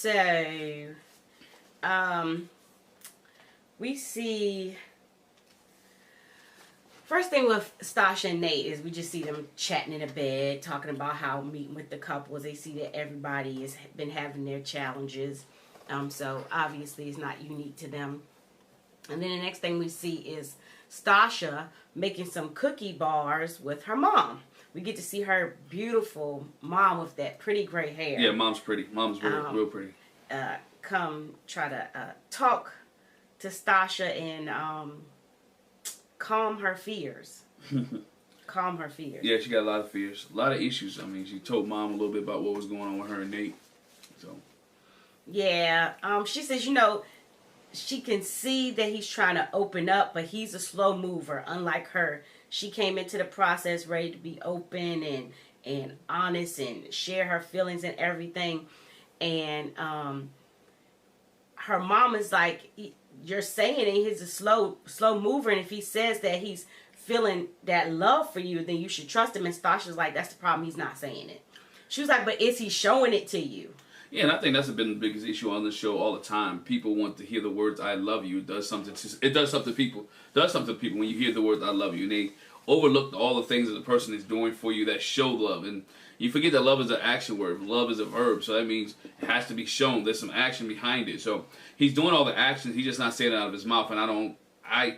So, we see, first thing with Stacia and Nate is we just see them chatting in a bed, talking about how meeting with the couples. They see that everybody has been having their challenges. So obviously it's not unique to them. And then the next thing we see is Stacia making some cookie bars with her mom. We get to see her beautiful mom with that pretty gray hair. Yeah, mom's pretty. Mom's real pretty. Come try to talk to Stacia and calm her fears. Calm her fears. Yeah, she got a lot of fears, a lot of issues. I mean, she told mom a little bit about what was going on with her and Nate. So. Yeah, she says, you know, she can see that he's trying to open up, but he's a slow mover, unlike her. She came into the process ready to be open and honest and share her feelings and everything. And her mom is like, you're saying it, he's a slow mover, and if he says that he's feeling that love for you, then you should trust him. And Stacia's like, that's the problem, he's not saying it. She was like, but is he showing it to you? Yeah, and I think that's been the biggest issue on this show all the time. People want to hear the words "I love you." It does something to people. When you hear the words "I love you," and they overlook all the things that the person is doing for you that show love. And you forget that love is an action word. Love is a verb, so that means it has to be shown. There's some action behind it. So he's doing all the actions. He's just not saying it out of his mouth. And I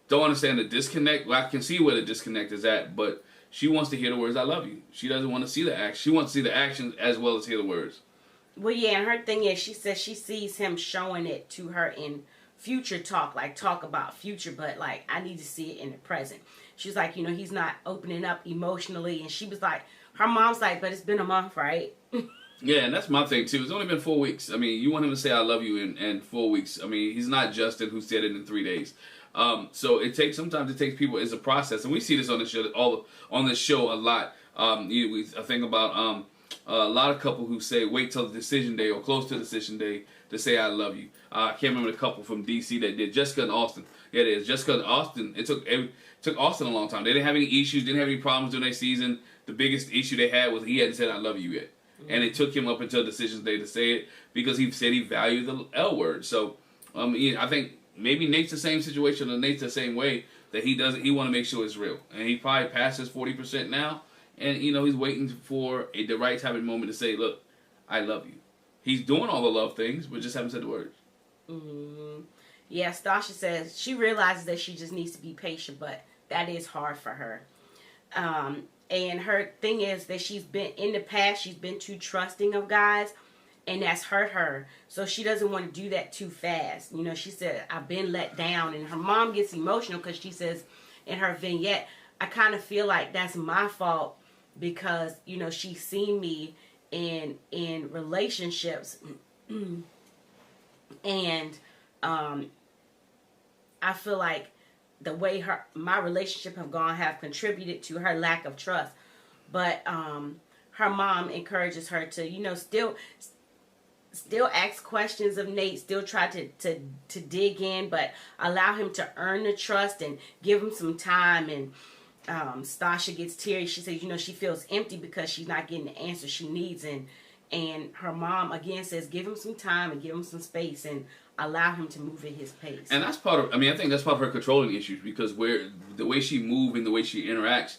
don't understand the disconnect. Well, I can see where the disconnect is at, but she wants to hear the words "I love you." She doesn't want to see the action. She wants to see the actions as well as hear the words. Well, yeah, and her thing is, she says she sees him showing it to her in future talk, like talk about future, but like, I need to see it in the present. She's like, you know, he's not opening up emotionally, and she was like, her mom's like, but it's been a month, right? Yeah, and that's my thing too. It's only been 4 weeks. I mean, you want him to say "I love you" in 4 weeks. I mean, he's not Justin who said it in 3 days. So sometimes it takes people. It's a process, and we see this on the show on this show a lot. I think about a lot of couples who say wait till the decision day or close to the decision day to say "I love you." I can't remember the couple from DC that did. Jessica and Austin. Yeah, it is. Jessica and Austin. It took Austin a long time. They didn't have any issues. Didn't have any problems during their season. The biggest issue they had was he hadn't said "I love you" yet. And it took him up until decision day to say it because he said he valued the L word. So I think maybe Nate's the same situation or Nate's the same way that he want to make sure it's real. And he probably passes 40% now. And, you know, he's waiting for the right type of moment to say, look, I love you. He's doing all the love things, but just haven't said the words. Mm-hmm. Yeah, Stacia says she realizes that she just needs to be patient, but that is hard for her. And her thing is that she's been, in the past, she's been too trusting of guys, and that's hurt her. So she doesn't want to do that too fast. You know, she said, I've been let down. And her mom gets emotional because she says in her vignette, I kind of feel like that's my fault because, you know, she's seen me in relationships. And I feel like the way my relationship have contributed to her lack of trust. But her mom encourages her to, you know, still ask questions of Nate, still try to dig in, but allow him to earn the trust and give him some time. And Stacia gets teary. She says, you know, she feels empty because she's not getting the answer she needs. And her mom again says, give him some time and give him some space and allow him to move at his pace. And that's part of, I think that's part of her controlling issues because the way she moves and the way she interacts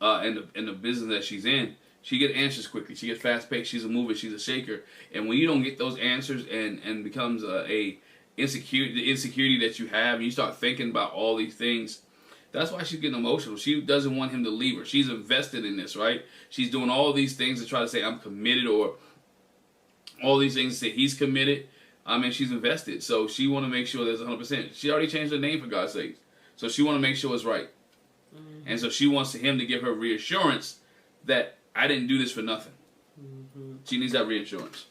in the business that she's in, she gets answers quickly. She gets fast paced. She's a mover. She's a shaker. And when you don't get those answers and becomes the insecurity that you have, and you start thinking about all these things, that's why she's getting emotional. She doesn't want him to leave her. She's invested in this, right? She's doing all these things to try to say I'm committed, or all these things to say he's committed. She's invested. So she want to make sure there's 100%. She already changed her name, for God's sake. So she want to make sure it's right. Mm-hmm. And so she wants him to give her reassurance that I didn't do this for nothing. Mm-hmm. She needs that reassurance.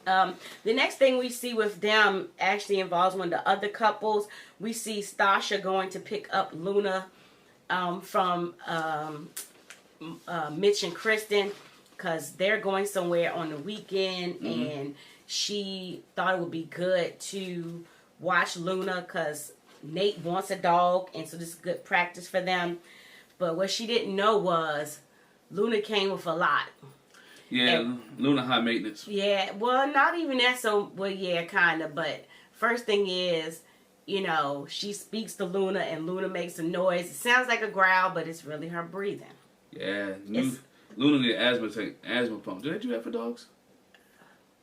The next thing we see with them actually involves one of the other couples. We see Stacia going to pick up Luna from Mitch and Kristen because they're going somewhere on the weekend. Mm-hmm. And she thought it would be good to watch Luna because Nate wants a dog, and so this is good practice for them. But what she didn't know was Luna came with a lot. Yeah, And, Luna high maintenance. yeah, well, not even that. So, well, yeah, kind of. But first thing is, you know, she speaks to Luna, and Luna makes a noise. It sounds like a growl, but it's really her breathing. Yeah, Luna need an asthma pump. Do they do that for dogs?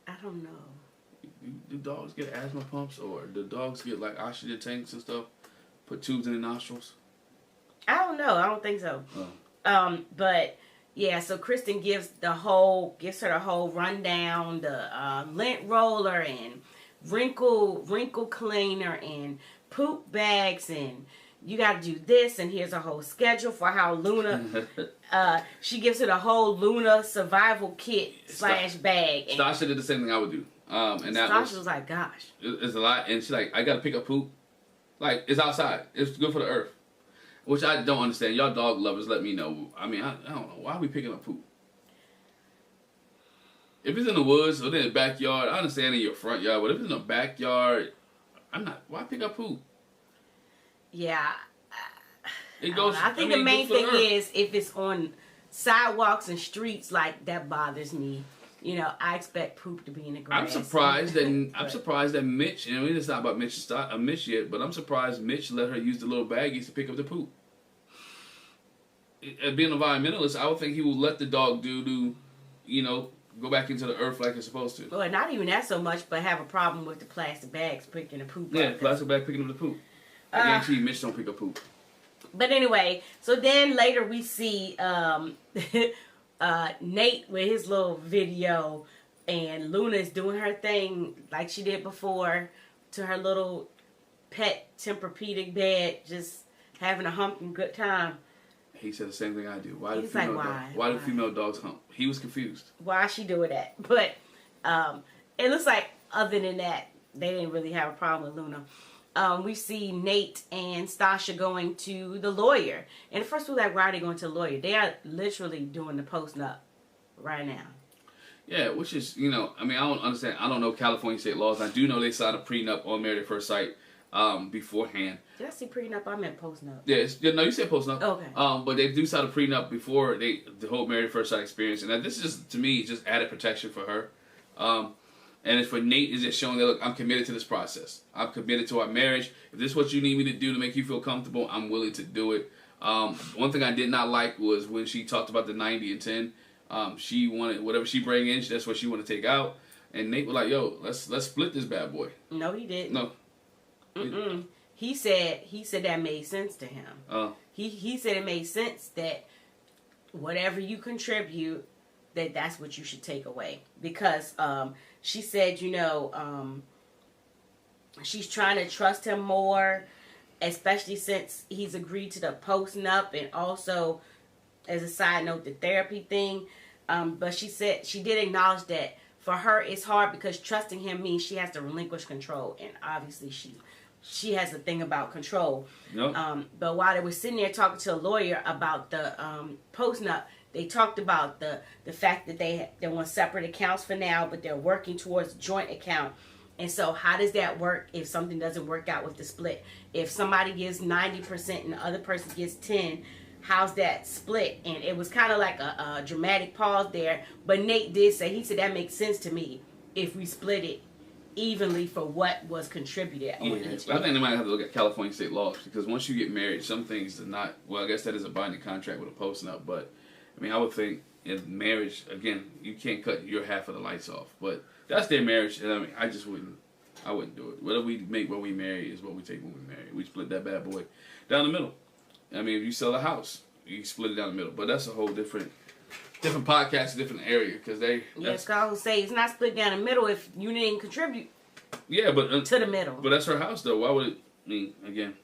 I don't know. Do dogs get asthma pumps, or do dogs get like oxygen tanks and stuff? Put tubes in their nostrils? I don't know. I don't think so. Oh. But yeah, so Kristen gives her the whole rundown, the lint roller and wrinkle cleaner and poop bags, and you got to do this, and here's a whole schedule for how Luna. She gives her the whole Luna survival kit / bag. And Sasha did the same thing I would do. And that Sasha was like, "Gosh, it's a lot." And she's like, "I got to pick up poop. Like it's outside. It's good for the earth." Which I don't understand. Y'all dog lovers, let me know. I mean, I don't know. Why are we picking up poop? If it's in the woods or in the backyard, I understand in your front yard. But if it's in the backyard, I'm not. Why pick up poop? Yeah. It goes. I think the main thing is if it's on sidewalks and streets, like that bothers me. You know, I expect poop to be in the grass. I'm surprised that Mitch, and it's not about Mitch yet, but I'm surprised Mitch let her use the little baggies to pick up the poop. Being an environmentalist, I would think he would let the dog go back into the earth like it's supposed to. Well, not even that so much, but have a problem with the plastic bags picking the poop up. Yeah, plastic bag picking up the poop. I guarantee Mitch don't pick up poop. But anyway, so then later we see Nate with his little video, and Luna is doing her thing like she did before to her little pet Tempur-Pedic bed, just having a humping good time. He said the same thing I do. Why do female dogs hump? He was confused. Why is she doing that? But it looks like other than that, they didn't really have a problem with Luna. We see Nate and Stacia going to the lawyer. And at first we were like, why are they going to the lawyer? They are literally doing the post-nup right now. Yeah, which is, I don't understand. I don't know California state laws. I do know they signed a prenup on Married at First Sight beforehand. Did I say prenup? I meant post-nup. No, you said post-nup. Okay. But they do sign a prenup before the whole Married at First Sight experience. And this is, to me, just added protection for her. And it's for Nate, is just showing that, look, I'm committed to this process. I'm committed to our marriage. If this is what you need me to do to make you feel comfortable, I'm willing to do it. One thing I did not like was when she talked about the 90 and 10. She wanted, whatever she bring in, that's what she wanted to take out. And Nate was like, yo, let's split this bad boy. No, he didn't. No. Mm-mm. He said that made sense to him. He said it made sense that whatever you contribute, that's what you should take away. Because she said, she's trying to trust him more, especially since he's agreed to the post-nup and also, as a side note, the therapy thing. But she said she did acknowledge that for her it's hard because trusting him means she has to relinquish control, and obviously she has a thing about control. Yep. But while they were sitting there talking to a lawyer about the post-nup, they talked about the fact that they want separate accounts for now, but they're working towards a joint account. And so how does that work if something doesn't work out with the split? If somebody gives 90% and the other person gets 10%, how's that split? And it was kind of like a dramatic pause there. But Nate did say, he said, that makes sense to me if we split it evenly for what was contributed. Yeah, I think they might have to look at California state laws, because once you get married, some things are not, well, I guess that is a binding contract with a post-nup, but I would think in marriage, again, you can't cut your half of the lights off. But that's their marriage, and I wouldn't do it. Whatever we make when we marry is what we take when we marry. We split that bad boy down the middle. If you sell a house, you split it down the middle. But that's a whole different podcast, different area, because they. Yes, I was say it's not split down the middle if you didn't contribute. Yeah, but to the middle. But that's her house, though. Why would it? Again,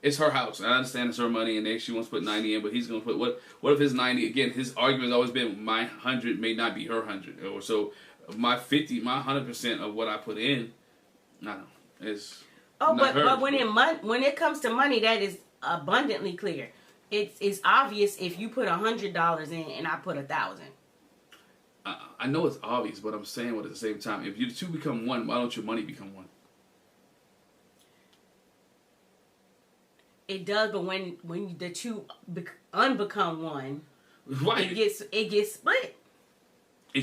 it's her house. And I understand it's her money, and she wants to put 90 in, but he's going to put what if his 90? Again, his argument has always been my 100 may not be her 100, or so my 50, my 100% of what I put in. No, is. But when it comes to money, that is abundantly clear. It's obvious if you put $100 in and I put 1,000. I know it's obvious, but I'm saying what at the same time. If you two become one, why don't your money become one? It does, but when the two unbecome one, right, it gets split. It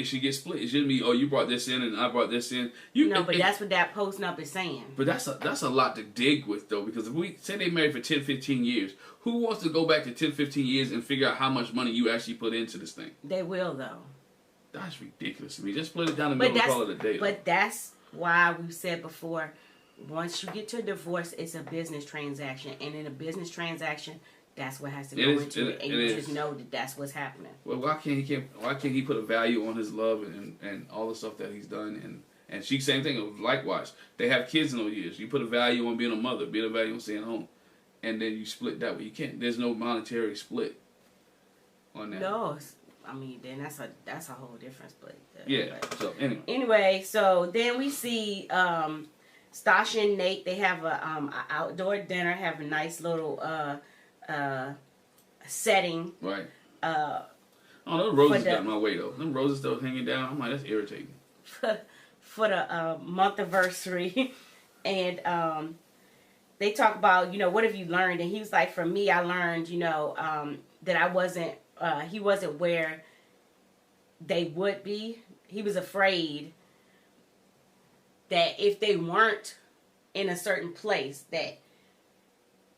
should get split. It shouldn't be, oh, you brought this in and I brought this in. That's what that post up is saying. But that's a lot to dig with, though, because if we say they married for 10, 15 years, who wants to go back to 10, 15 years and figure out how much money you actually put into this thing? They will, though. That's ridiculous to me. Just split it down the middle and call it a day. But that's why we said before, once you get to a divorce, it's a business transaction. And in a business transaction, that's what has to go into it. And you just know that that's what's happening. Well, why can't he put a value on his love and all the stuff that he's done? And she, same thing, likewise. They have kids in those years. You put a value on being a mother, being a value on staying home. And then you split that way. You can't. There's no monetary split on that. No. I mean, then that's a whole different split. Yeah. So, anyway, so then we see Stacia and Nate. They have a outdoor dinner, have a nice little setting. Right. Those roses got in my way, though. Them roses still hanging down. I'm like, that's irritating. For the Monthiversary. And they talk about, what have you learned? And he was like, for me, I learned, that I wasn't, he wasn't where they would be. He was afraid that if they weren't in a certain place, that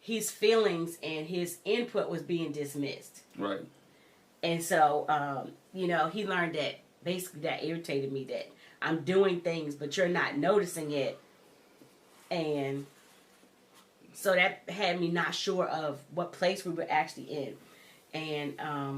his feelings and his input was being dismissed. Right. And so, he learned that basically that irritated me, that I'm doing things, but you're not noticing it. And so that had me not sure of what place we were actually in. And I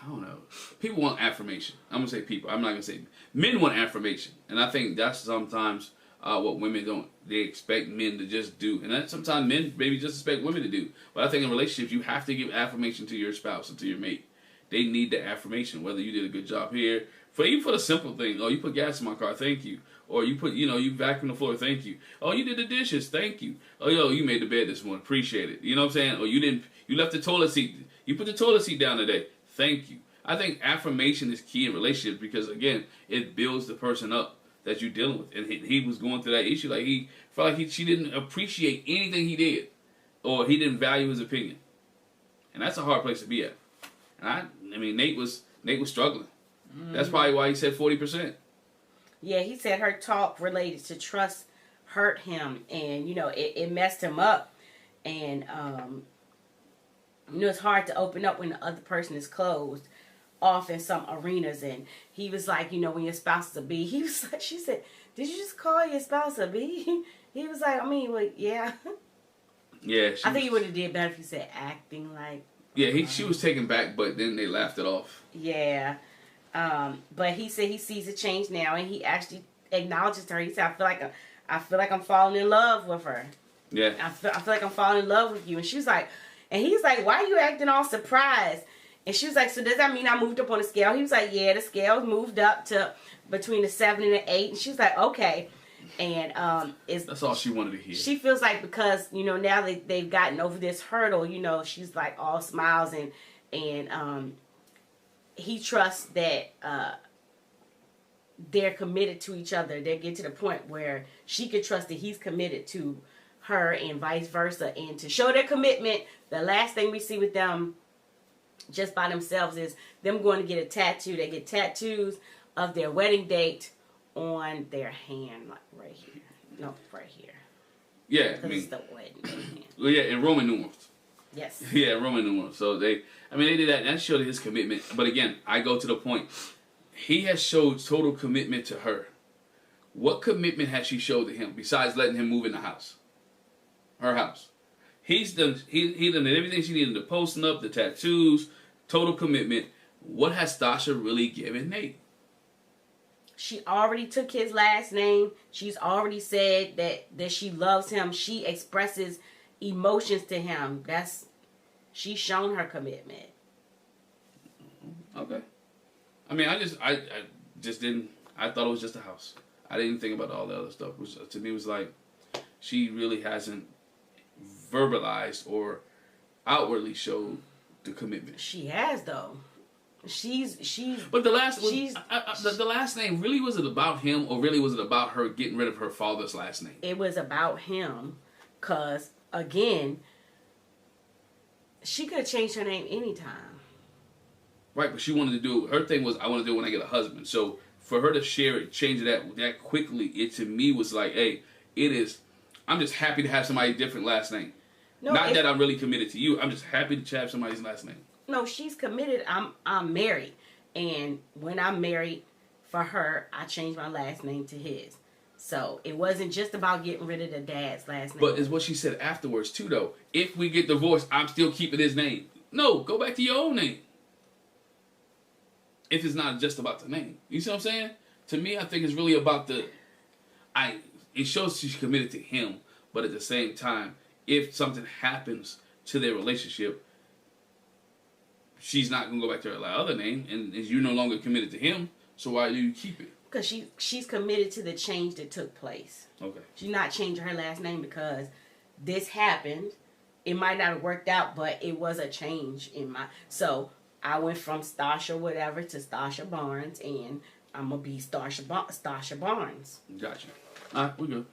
don't know. People want affirmation. I'm going to say people. I'm not going to say men want affirmation. And I think that's sometimes what women don't. They expect men to just do. And that sometimes men maybe just expect women to do. But I think in relationships, you have to give affirmation to your spouse or to your mate. They need the affirmation, whether you did a good job here. Even for the simple thing. Oh, you put gas in my car, thank you. Or you put, you vacuumed the floor, thank you. Oh, you did the dishes, thank you. Oh, you made the bed this morning, appreciate it. You know what I'm saying? Or you left the toilet seat, you put the toilet seat down today, thank you. I think affirmation is key in relationships because, again, it builds the person up that you're dealing with. And he was going through that issue. Like, he felt like she didn't appreciate anything he did. Or he didn't value his opinion. And that's a hard place to be at. And I mean, Nate was struggling. Mm. That's probably why he said 40%. Yeah, he said her talk related to trust hurt him. And, it messed him up. And, it's hard to open up when the other person is closed off in some arenas. And he was like, when your spouse is a B, he was like, she said, did you just call your spouse a B? He was like, well, yeah. Yeah. I think he would have did better if he said acting like. Yeah, she was taken back, but then they laughed it off. Yeah. But he said he sees a change now, and he actually acknowledges her. He said, I feel like I'm falling in love with her. Yeah. I feel like I'm falling in love with you. And she was like, and he's like, why are you acting all surprised? And she was like, so does that mean I moved up on the scale? He was like, yeah, the scale moved up to between the 7 and the 8. And she was like, okay. And that's all she wanted to hear. She feels like because, now they've gotten over this hurdle, she's like all smiles and he trusts that they're committed to each other. They get to the point where she could trust that he's committed to her and vice versa. And to show their commitment, the last thing we see with them just by themselves is them going to get a tattoo. They get tattoos of their wedding date on their hand, like right here. No, right here. Yeah, because it's the wedding date. Well, yeah, in Roman numerals. Yes. Yeah, Roman numerals. So they did that. And that showed his commitment. But again, I go to the point. He has showed total commitment to her. What commitment has she showed to him besides letting him move in the house? Her house. He done everything she needed, the posting up, the tattoos, total commitment. What has Stacia really given Nate? She already took his last name. She's already said that she loves him. She expresses emotions to him. She's shown her commitment. Okay. I mean, I just didn't. I thought it was just a house. I didn't think about all the other stuff. Which to me was like, she really hasn't verbalized or outwardly showed the commitment. She has though. She's. But the last name, really, was it about him or really was it about her getting rid of her father's last name? It was about him, cause again, she could have changed her name anytime. Right, but she wanted to do, her thing was, I want to do it when I get a husband. So for her to share it, change it that quickly, it to me was like, hey, it is, I'm just happy to have somebody different last name. No, not that I'm really committed to you. I'm just happy to have somebody's last name. No, she's committed. I'm married. And when I'm married, for her, I changed my last name to his. So it wasn't just about getting rid of the dad's last name. But it's what she said afterwards, too, though. If we get divorced, I'm still keeping his name. No, go back to your own name. If it's not just about the name. You see what I'm saying? To me, I think it's really about it shows she's committed to him, but at the same time, if something happens to their relationship, she's not going to go back to her other name, and you're no longer committed to him, so why do you keep it? Because she's committed to the change that took place. Okay. She's not changing her last name because this happened. It might not have worked out, but it was a change in my... So I went from Stacia whatever to Stacia Barnes, and I'm going to be Stacia Barnes. Gotcha. All right, we're good.